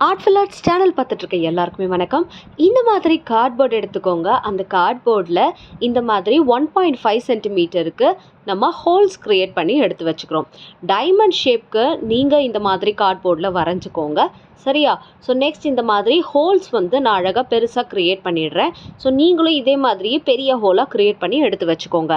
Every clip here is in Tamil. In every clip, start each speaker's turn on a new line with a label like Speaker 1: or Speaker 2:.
Speaker 1: ஆர்ட்ஃபுல் ஆர்ட்ஸ் சேனல் பார்த்துட்டு இருக்க எல்லாருக்குமே வணக்கம். இந்த மாதிரி கார்ட்போர்ட் எடுத்துக்கோங்க. அந்த கார்ட்போர்டில் இந்த மாதிரி 1.5 சென்டிமீட்டருக்கு நம்ம ஹோல்ஸ் க்ரியேட் பண்ணி எடுத்து வச்சுக்கிறோம். டைமண்ட் ஷேப்க்கு நீங்கள் இந்த மாதிரி கார்ட்போர்டில் வரைஞ்சிக்கோங்க, சரியா? ஸோ நெக்ஸ்ட் இந்த மாதிரி ஹோல்ஸ் வந்து நான் அழகாக பெருசாக க்ரியேட் பண்ணிடுறேன். ஸோ நீங்களும் இதே மாதிரியே பெரிய ஹோலாக க்ரியேட் பண்ணி எடுத்து வச்சுக்கோங்க.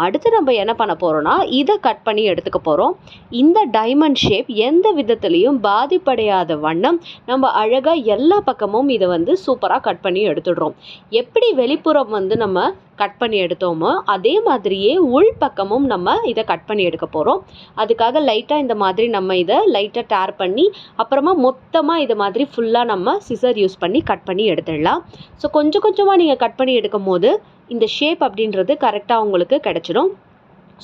Speaker 1: அடுத்து நம்ம என்ன பண்ண போகிறோன்னா, இதை கட் பண்ணி எடுத்துக்க போகிறோம். இந்த டைமண்ட் ஷேப் எந்த விதத்துலேயும் பாதிப்படையாத வண்ணம் நம்ம அழகாக எல்லா பக்கமும் இதை வந்து சூப்பராக கட் பண்ணி எடுத்துடுறோம். எப்படி வெளிப்புறம் வந்து நம்ம கட் பண்ணி எடுத்தோமோ அதே மாதிரியே உள் பக்கமும் நம்ம இதை கட் பண்ணி எடுக்க போகிறோம். அதுக்காக லைட்டாக இந்த மாதிரி நம்ம இதை லைட்டாக டேர் பண்ணி அப்புறமா மொத்தமாக இதை மாதிரி ஃபுல்லாக நம்ம சிசர் யூஸ் பண்ணி கட் பண்ணி எடுத்துடலாம். ஸோ கொஞ்சம் கொஞ்சமாக நீங்கள் கட் பண்ணி எடுக்கும் போது இந்த ஷேப் அப்படின்றது கரெக்டாக உங்களுக்கு கிடச்சிடும்.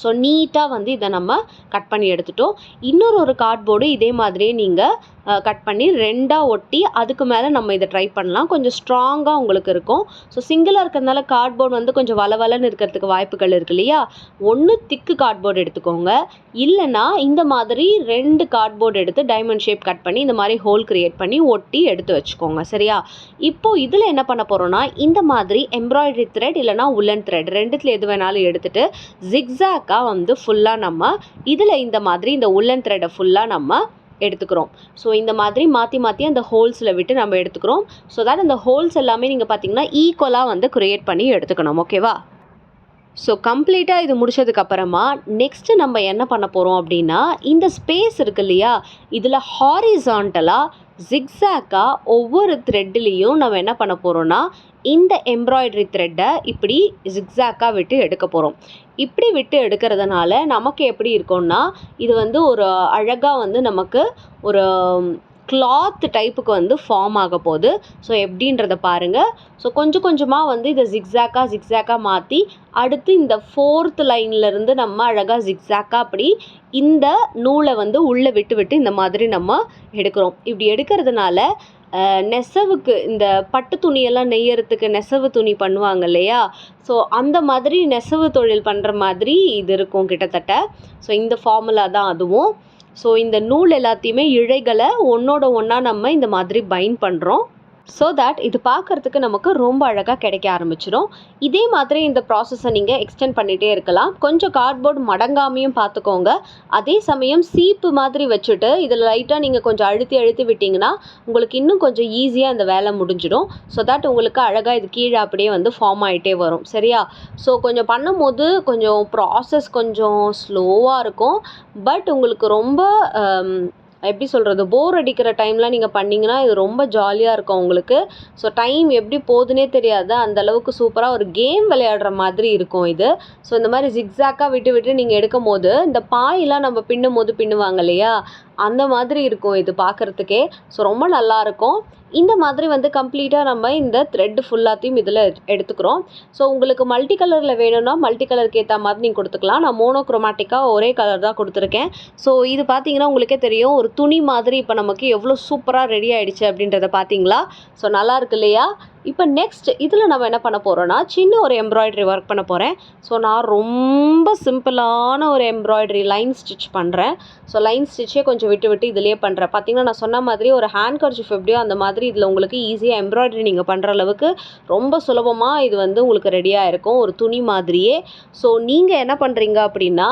Speaker 1: ஸோ நீட்டாக வந்து இதை நம்ம கட் பண்ணி எடுத்துட்டோம். இன்னொரு கார்ட்போர்டு இதே மாதிரியே நீங்கள் கட் பண்ணி ரெண்டாக ஒட்டி அதுக்கு மேலே நம்ம இதை ட்ரை பண்ணலாம். கொஞ்சம் ஸ்ட்ராங்காக உங்களுக்கு இருக்கும். ஸோ சிங்கிளாக இருக்கிறதுனால கார்ட்போர்டு வந்து கொஞ்சம் வளவலன்னு இருக்கிறதுக்கு வாய்ப்புகள் இருக்கு இல்லையா? ஒன்று திக்கு கார்ட்போர்டு எடுத்துக்கோங்க, இல்லைன்னா இந்த மாதிரி 2 கார்ட்போர்டு எடுத்து டைமண்ட் ஷேப் கட் பண்ணி இந்த மாதிரி ஹோல் க்ரியேட் பண்ணி ஒட்டி எடுத்து வச்சுக்கோங்க, சரியா? இப்போது இதில் என்ன பண்ண போகிறோன்னா, இந்த மாதிரி எம்ப்ராய்டரி த்ரெட் இல்லைனா உல்லன் த்ரெட் ரெண்டுத்தில் எது வேணாலும் எடுத்துகிட்டு ஜிக்ஸாக்காக வந்து ஃபுல்லாக நம்ம இதில் இந்த மாதிரி இந்த உல்லன் த்ரெட்டை ஃபுல்லாக நம்ம எடுத்துக்கிறோம். ஸோ இந்த மாதிரி மாற்றி மாற்றி அந்த ஹோல்ஸில் விட்டு நம்ம எடுத்துக்கிறோம். ஸோ தட் அந்த ஹோல்ஸ் எல்லாமே நீங்கள் பார்த்தீங்கன்னா ஈக்குவலாக வந்து க்ரியேட் பண்ணி எடுத்துக்கணும், ஓகேவா? ஸோ கம்ப்ளீட்டாக இது முடிச்சதுக்கப்புறமா நெக்ஸ்ட்டு நம்ம என்ன பண்ண போகிறோம் அப்படின்னா, இந்த ஸ்பேஸ் இருக்கு இல்லையா, இதில் ஹாரிசான்டலாக ஜிக்ஸாக்காக ஒவ்வொரு த்ரெட்லேயும் நம்ம என்ன பண்ண போகிறோன்னா, இந்த எம்ப்ராய்டரி த்ரெட்டை இப்படி ஜிக்ஸாக்காக விட்டு எடுக்க போகிறோம். இப்படி விட்டு எடுக்கிறதுனால நமக்கு எப்படி இருக்கும்னா, இது வந்து ஒரு அழகாக வந்து நமக்கு ஒரு கிளாத் டைப்புக்கு வந்து ஃபார்ம் ஆக போகுது. ஸோ எப்படின்றத பாருங்கள். ஸோ கொஞ்சம் கொஞ்சமாக வந்து இதை ஜிக்ஸாக்காக மாற்றி அடுத்து இந்த 4th லைன்லேருந்து நம்ம அழகாக ஜிக்ஸாக்காக அப்படி இந்த நூலை வந்து உள்ளே விட்டு இந்த மாதிரி நம்ம எடுக்கிறோம். இப்படி எடுக்கிறதுனால நெசவுக்கு இந்த பட்டு துணியெல்லாம் நெய்யறதுக்கு நெசவு துணி பண்ணுவாங்க இல்லையா? ஸோ அந்த மாதிரி நெசவு தொழில் பண்ணுற மாதிரி இது இருக்கும் கிட்டத்தட்ட. ஸோ இந்த ஃபார்முலா தான் அதுவும். ஸோ இந்த நூல் எல்லாத்தையுமே இழைகளை ஒன்றோட ஒன்றா நம்ம இந்த மாதிரி பைண்ட் பண்ணுறோம். ஸோ தட் இது பார்க்குறதுக்கு நமக்கு ரொம்ப அழகாக கிடைக்க ஆரம்பிச்சிடும். இதே மாதிரி இந்த ப்ராசஸை நீங்கள் எக்ஸ்டெண்ட் பண்ணிகிட்டே இருக்கலாம். கொஞ்சம் கார்ட்போர்டு மடங்காமையும் பார்த்துக்கோங்க. அதே சமயம் சீப்பு மாதிரி வச்சுட்டு இதில் லைட்டாக நீங்கள் கொஞ்சம் அழுத்தி விட்டிங்கன்னா உங்களுக்கு இன்னும் கொஞ்சம் ஈஸியாக இந்த வேலை முடிஞ்சிடும். ஸோ தட் உங்களுக்கு அழகாக இது கீழே அப்படியே வந்து ஃபார்ம் ஆகிட்டே வரும், சரியா? ஸோ கொஞ்சம் பண்ணும்போது கொஞ்சம் ப்ராசஸ் கொஞ்சம் ஸ்லோவாக இருக்கும். பட் உங்களுக்கு ரொம்ப எப்படி சொல்கிறது, போர் அடிக்கிற டைமில் நீங்கள் பண்ணிங்கன்னா இது ரொம்ப ஜாலியாக இருக்கும் உங்களுக்கு. ஸோ டைம் எப்படி போகுதுன்னே தெரியாது, அந்தளவுக்கு சூப்பராக ஒரு கேம் விளையாடுற மாதிரி இருக்கும் இது. ஸோ இந்த மாதிரி ஜிக்ஸாக்காக விட்டு நீங்கள் எடுக்கும் போது இந்த பாயெலாம் நம்ம பின்னுவாங்க இல்லையா, அந்த மாதிரி இருக்கும் இது பார்க்குறதுக்கே. ஸோ ரொம்ப நல்லாயிருக்கும். இந்த மாதிரி வந்து கம்ப்ளீட்டாக நம்ம இந்த த்ரெட் ஃபுல்லாத்தையும் இதில் எடுத்துக்கிறோம். ஸோ உங்களுக்கு மல்டி கலரில் வேணும்னா மல்டி கலருக்கு ஏற்ற மாதிரி நீங்கள் கொடுத்துக்கலாம். நான் மோனோக்ரோமேட்டிக்காக ஒரே கலர் தான் கொடுத்துருக்கேன். ஸோ இது பார்த்தீங்கன்னா உங்களுக்கே தெரியும், ஒரு துணி மாதிரி இப்போ நமக்கு எவ்வளோ சூப்பராக ரெடி ஆகிடுச்சு அப்படின்றத பார்த்தீங்களா? ஸோ நல்லா இருக்கு இல்லையா? இப்போ நெக்ஸ்ட் இதில் நம்ம என்ன பண்ண போகிறோன்னா, சின்ன ஒரு எம்ப்ராய்டரி ஒர்க் பண்ண போகிறேன். ஸோ நான் ரொம்ப சிம்பிளான ஒரு எம்ப்ராய்டரி லைன் ஸ்டிச் பண்ணுறேன். ஸோ லைன் ஸ்டிச்சே கொஞ்சம் விட்டு இதிலே பண்ணுறேன். பார்த்தீங்கன்னா நான் சொன்ன மாதிரி ஒரு ஹேண்ட் கர்ச்சீஃப் எப்படியோ அந்த மாதிரி இதில் உங்களுக்கு ஈஸியாக எம்ப்ராய்டரி நீங்கள் பண்ணுற அளவுக்கு ரொம்ப சுலபமாக இது வந்து உங்களுக்கு ரெடியாக இருக்கும், ஒரு துணி மாதிரியே. ஸோ நீங்கள் என்ன பண்ணுறீங்க அப்படின்னா,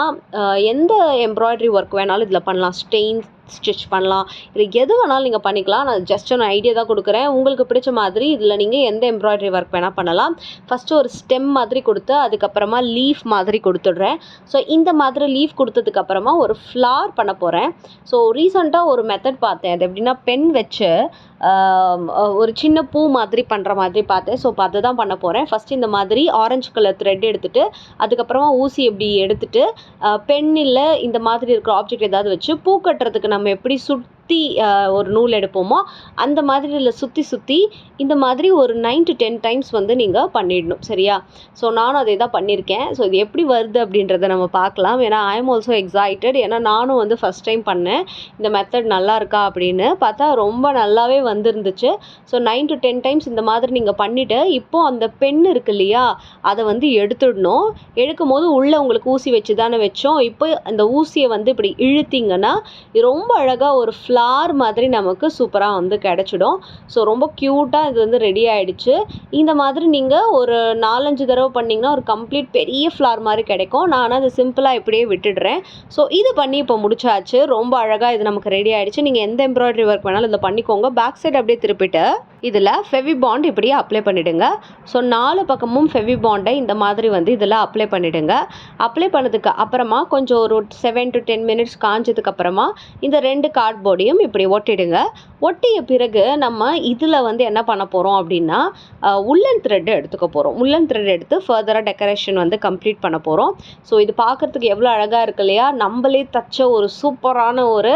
Speaker 1: எந்த எம்ப்ராய்டரி ஒர்க் வேணாலும் இதில் பண்ணலாம். ஸ்டெயின் ஸ்டிச் பண்ணலாம், இல்லை எது வேணாலும் நீங்கள் பண்ணிக்கலாம். நான் ஜஸ்ட் ஒரு ஐடியா தான் கொடுக்குறேன். உங்களுக்கு பிடிச்ச மாதிரி இதில் நீங்கள் எந்த எம்ப்ராய்டரி ஒர்க் வேணால் பண்ணலாம். ஃபஸ்ட்டு ஒரு ஸ்டெம் மாதிரி கொடுத்து அதுக்கப்புறமா லீஃப் மாதிரி கொடுத்துட்றேன். ஸோ இந்த மாதிரி லீஃப் கொடுத்ததுக்கப்புறமா ஒரு ஃப்ளார் பண்ண போகிறேன். ஸோ ரீசெண்டாக ஒரு மெத்தட் பார்த்தேன். அது எப்படின்னா பென் வச்சு ஒரு சின்ன பூ மாதிரி பண்ணுற மாதிரி பார்த்தேன். ஸோ இப்போ அதை தான் பண்ண போகிறேன். ஃபஸ்ட்டு இந்த மாதிரி ஆரஞ்சு கலர் த்ரெட் எடுத்துகிட்டு அதுக்கப்புறமா ஊசி எப்படி எடுத்துகிட்டு பென்னில் இந்த மாதிரி இருக்கிற ஆப்ஜெக்ட் ஏதாவது வச்சு பூ கட்டுறதுக்கு நம்ம எப்படி சுற்றி ஒரு நூல் எடுப்போமோ அந்த மாதிரி இதில் சுற்றி இந்த மாதிரி ஒரு 9 to 10 டைம்ஸ் வந்து நீங்கள் பண்ணிடணும், சரியா? ஸோ நானும் அதே தான் பண்ணியிருக்கேன். ஸோ இது எப்படி வருது அப்படின்றத நம்ம பார்க்கலாம். ஏன்னா ஐ எம் ஆல்சோ எக்ஸைட்டட். ஏன்னா நானும் வந்து ஃபஸ்ட் டைம் பண்ணேன். இந்த மெத்தட் நல்லா இருக்கா அப்படின்னு பார்த்தா ரொம்ப நல்லாவே வந்துருந்துச்சு. ஸோ 9 to 10 டைம்ஸ் இந்த மாதிரி நீங்கள் பண்ணிவிட்டு இப்போது அந்த பென் இருக்கு இல்லையா, அதை வந்து எடுத்துடணும். எடுக்கும் போது உள்ளே உங்களுக்கு ஊசி வச்சு தானே வச்சோம். இப்போ அந்த ஊசியை வந்து இப்படி இழுத்திங்கன்னா ரொம்ப அழகாக ஒரு ஃப்ளார் மாதிரி நமக்கு சூப்பராக வந்து கிடச்சிடும். ஸோ ரொம்ப க்யூட்டாக இது வந்து ரெடி ஆகிடுச்சு. இந்த மாதிரி நீங்கள் ஒரு 4-5 தடவை பண்ணிங்கன்னா ஒரு கம்ப்ளீட் பெரிய ஃப்ளார் மாதிரி கிடைக்கும். நான் ஆனால் அது சிம்பிளாக இப்படியே விட்டுடுறேன். ஸோ இது பண்ணி இப்போ முடிச்சாச்சு. ரொம்ப அழகாக இது நமக்கு ரெடி ஆகிடுச்சு. நீங்கள் எந்த எம்ப்ராய்டரி ஒர்க் வேணாலும் இதில் பண்ணிக்கோங்க. பேக் சைடு அப்படியே திருப்பிட்டு இதில் ஃபெவிபாண்ட் இப்படியே அப்ளை பண்ணிவிடுங்க. ஸோ 4 பக்கமும் ஃபெவிபாண்டை இந்த மாதிரி வந்து இதில் அப்ளை பண்ணிவிடுங்க. அப்ளை பண்ணதுக்கு அப்புறமா கொஞ்சம் ஒரு 7 to 10 மினிட்ஸ் காஞ்சதுக்கு அப்புறமா இந்த 2 கார்ட்போர்டையும் இப்படி ஒட்டிடுங்க. ஒட்டிய பிறகு நம்ம இதில் வந்து என்ன பண்ண போகிறோம் அப்படின்னா உள்ளன் த்ரெட் எடுத்துக்க போகிறோம். உள்ளன் த்ரெட் எடுத்து ஃபர்தராக டெக்கரேஷன் வந்து கம்ப்ளீட் பண்ண போகிறோம். ஸோ இது பார்க்குறதுக்கு எவ்வளோ அழகாக இருக்கு இல்லையா? நம்மளே தச்ச ஒரு சூப்பரான ஒரு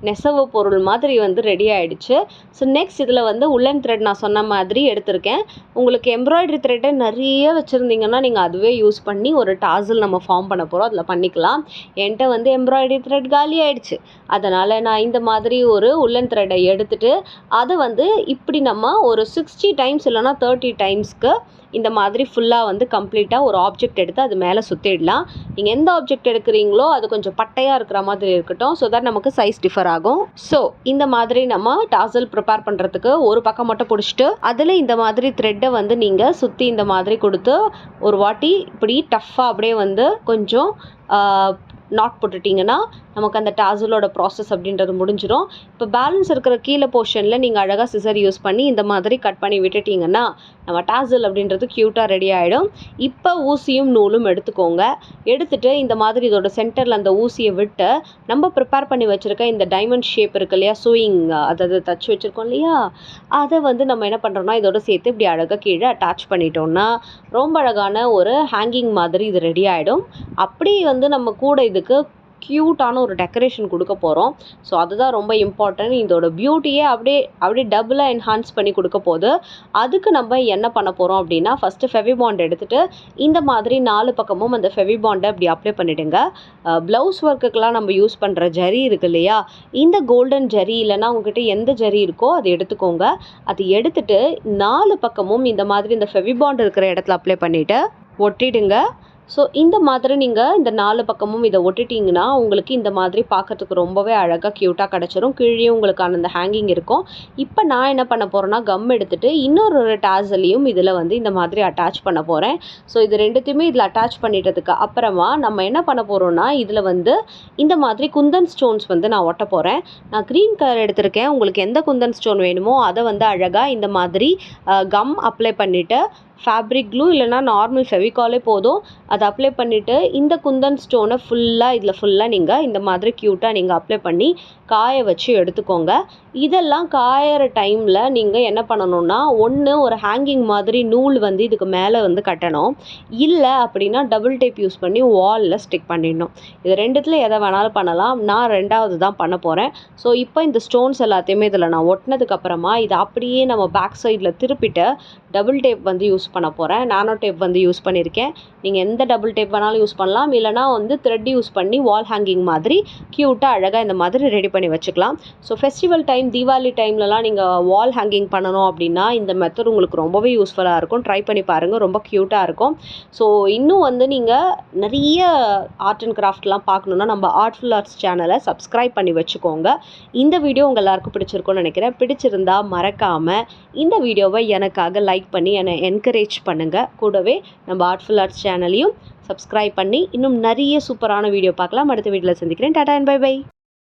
Speaker 1: நெசவு பொருள் மாதிரி வந்து ரெடி ஆகிடுச்சு. ஸோ நெக்ஸ்ட் இதில் வந்து உள்ளன் த்ரெட் நான் சொன்ன மாதிரி எடுத்திருக்கேன். உங்களுக்கு எம்ப்ராய்டரி த்ரெட்டை நிறைய வச்சுருந்தீங்கன்னா நீங்கள் அதுவே யூஸ் பண்ணி ஒரு டாசல் நம்ம ஃபார்ம் பண்ண போகிறோம். அதில் பண்ணிக்கலாம். என்கிட்ட வந்து எம்ப்ராய்டரி த்ரெட் காலி ஆகிடுச்சு. அதனால் நான் இந்த மாதிரி ஒரு உள்ளன் த்ரெட்டை எடுத்துகிட்டு அதை வந்து இப்படி நம்ம ஒரு 60 டைம்ஸ் இல்லைனா 30 டைம்ஸ்க்கு இந்த மாதிரி ஃபுல்லாக வந்து கம்ப்ளீட்டாக ஒரு ஆப்ஜெக்ட் எடுத்து அது மேலே சுற்றிடலாம். நீங்கள் எந்த ஆப்ஜெக்ட் எடுக்கிறீங்களோ அது கொஞ்சம் பட்டையாக இருக்கிற மாதிரி இருக்கட்டும். ஸோ தட் நமக்கு சைஸ் டிஃபர் ஆகும். ஸோ இந்த மாதிரி நம்ம டாசல் ப்ரிப்பேர் பண்ணுறதுக்கு ஒரு பக்கம் மட்டும் பிடிச்சிட்டு அதில் இந்த மாதிரி த்ரெட்டை வந்து நீங்கள் சுற்றி இந்த மாதிரி கொடுத்து ஒரு வாட்டி இப்படி டஃப்பாக அப்படியே வந்து கொஞ்சம் நாட் போட்டுட்டிங்கன்னா நமக்கு அந்த டாசலோட ப்ராசஸ் அப்படின்றது முடிஞ்சிடும். இப்போ பேலன்ஸ் இருக்கிற கீழே போர்ஷனில் நீங்கள் அழகாக சிசர் யூஸ் பண்ணி இந்த மாதிரி கட் பண்ணி விட்டுட்டிங்கன்னா நம்ம டாசல் அப்படின்றது க்யூட்டாக ரெடி ஆகிடும். இப்போ ஊசியும் நூலும் எடுத்துக்கோங்க. எடுத்துகிட்டு இந்த மாதிரி இதோட சென்டரில் அந்த ஊசியை விட்டு நம்ம ப்ரிப்பேர் பண்ணி வச்சுருக்க இந்த டைமண்ட் ஷேப் இருக்கு இல்லையா, சூயிங் அதை தச்சு வச்சுருக்கோம் இல்லையா, அதை வந்து நம்ம என்ன பண்ணுறோம்னா இதோட சேர்த்து இப்படி அழகாக கீழே அட்டாச் பண்ணிட்டோம்னா ரொம்ப அழகான ஒரு ஹேங்கிங் மாதிரி இது ரெடி ஆகிடும். அப்படி வந்து நம்ம கூட இதுக்கு க்யூட்டான ஒரு டெக்கரேஷன் கொடுக்க போகிறோம். ஸோ அதுதான் ரொம்ப இம்பார்ட்டன்ட். இதோட பியூட்டியே அப்படியே டபுளாக என்ஹான்ஸ் பண்ணி கொடுக்க போகுது. அதுக்கு நம்ம என்ன பண்ண போகிறோம் அப்படின்னா ஃபஸ்ட்டு ஃபெவிபாண்ட் எடுத்துகிட்டு இந்த மாதிரி 4 பக்கமும் அந்த ஃபெவிபாண்டை அப்படி அப்ளை பண்ணிவிடுங்க. ப்ளவுஸ் ஒர்க்குக்கெலாம் நம்ம யூஸ் பண்ணுற ஜரி இருக்கு இல்லையா, இந்த கோல்டன் ஜரி இல்லைனா உங்ககிட்ட எந்த ஜரி இருக்கோ அதை எடுத்துக்கோங்க. அது எடுத்துகிட்டு 4 பக்கமும் இந்த மாதிரி இந்த ஃபெவிபாண்ட் இருக்கிற இடத்துல அப்ளை பண்ணிவிட்டு ஒட்டிடுங்க. ஸோ இந்த மாதிரி நீங்கள் இந்த 4 பக்கமும் இதை ஒட்டிட்டிங்கன்னா உங்களுக்கு இந்த மாதிரி பார்க்கறதுக்கு ரொம்பவே அழகாக க்யூட்டாக கிடச்சிரும். கீழே உங்களுக்கான அந்த ஹேங்கிங் இருக்கும். இப்போ நான் என்ன பண்ண போகிறேன்னா கம் எடுத்துகிட்டு இன்னொரு டாசலையும் இதில் வந்து இந்த மாதிரி அட்டாச் பண்ண போகிறேன். ஸோ இது ரெண்டுத்தையுமே இதில் அட்டாச் பண்ணிட்டதுக்கு அப்புறமா நம்ம என்ன பண்ண போகிறோன்னா இதில் வந்து இந்த மாதிரி குந்தன் ஸ்டோன்ஸ் வந்து நான் ஒட்ட போகிறேன். நான் க்ரீன் கலர் எடுத்திருக்கேன். உங்களுக்கு எந்த குந்தன் ஸ்டோன் வேணுமோ அதை வந்து அழகாக இந்த மாதிரி கம் அப்ளை பண்ணிவிட்டு ஃபேப்ரிக் க்ளூ இல்லைனா நார்மல் ஃபெவிகாலே போதும், அதை அப்ளை பண்ணிவிட்டு இந்த குந்தன் ஸ்டோனை ஃபுல்லாக நீங்கள் இந்த மாதிரி க்யூட்டாக நீங்கள் அப்ளை பண்ணி காய வச்சு எடுத்துக்கோங்க. இதெல்லாம் காயிற டைமில் நீங்கள் என்ன பண்ணணும்னா ஒன்று ஒரு ஹேங்கிங் மாதிரி நூல் வந்து இதுக்கு மேலே வந்து கட்டணும். இல்லை அப்படின்னா டபுள் டேப் யூஸ் பண்ணி வாலில் ஸ்டிக் பண்ணிடணும். இது ரெண்டுத்தில் எதை வேணாலும் பண்ணலாம். நான் 2வது தான் பண்ண போகிறேன். ஸோ இப்போ இந்த ஸ்டோன்ஸ் எல்லாத்தையுமே இதில் நான் ஒட்டினதுக்கப்புறமா இதை அப்படியே நம்ம பேக் சைடில் திருப்பிட்டு டபுள் டேப் வந்து யூஸ் பண்ண போகிறேன். நானோ டேப் வந்து யூஸ் பண்ணியிருக்கேன். நீங்கள் எந்த டபுள் டேப் வேணாலும் யூஸ் பண்ணலாம். இல்லைனா வந்து த்ரெட் யூஸ் பண்ணி வால் ஹேங்கிங் மாதிரி க்யூட்டாக அழகாக இந்த மாதிரி ரெடி பண்ணி வச்சுக்கலாம். ஸோ ஃபெஸ்டிவல் டைம் தீபாவளி டைம்லலாம் நீங்கள் வால் ஹேங்கிங் பண்ணணும் அப்படின்னா இந்த மெத்தட் உங்களுக்கு ரொம்பவே யூஸ்ஃபுல்லாக இருக்கும். ட்ரை பண்ணி பாருங்கள், ரொம்ப க்யூட்டாக இருக்கும். ஸோ இன்னும் வந்து நீங்கள் நிறைய ஆர்ட் அண்ட் கிராஃப்ட்லாம் பார்க்கணுன்னா நம்ம ஆர்ட்ஃபுல் ஆர்ட்ஸ் சேனலை சப்ஸ்கிரைப் பண்ணி வச்சுக்கோங்க. இந்த வீடியோ உங்கள் எல்லாருக்கும் பிடிச்சிருக்கும்னு நினைக்கிறேன். பிடிச்சிருந்தா மறக்காமல் இந்த வீடியோவை எனக்காக லைக் பண்ணி என்னை என்கரேஜ் பண்ணுங்கள். கூடவே நம்ம ஆர்ட்ஃபுல் ஆர்ட்ஸ் சேனலையும் சப்ஸ்கிரைப் பண்ணி இன்னும் நிறைய சூப்பரான வீடியோ பார்க்கலாம். அடுத்த வீடியோவில் சந்திக்கிறேன். Tata and bye by.